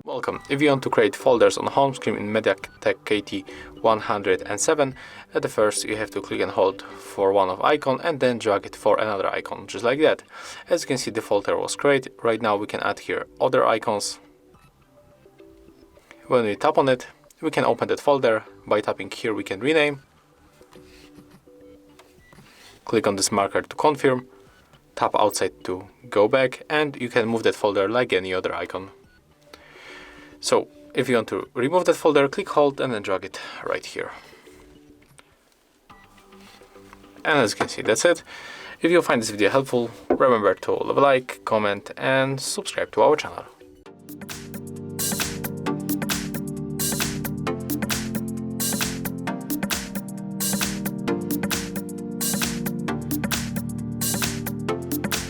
Welcome. If you want to create folders on the home screen in MEDIATEK KT107, at the first you have to click and hold for one of icon and then drag it for another icon, just like that. As you can see, the folder was created. Right now we can add here other icons. When we tap on it, we can open that folder. By tapping here we can rename. Click on this marker to confirm. Tap outside to go back, and you can move that folder like any other icon. So, if you want to remove that folder, click hold and then drag it right here. And as you can see, that's it. If you find this video helpful, remember to leave a like, comment and subscribe to our channel.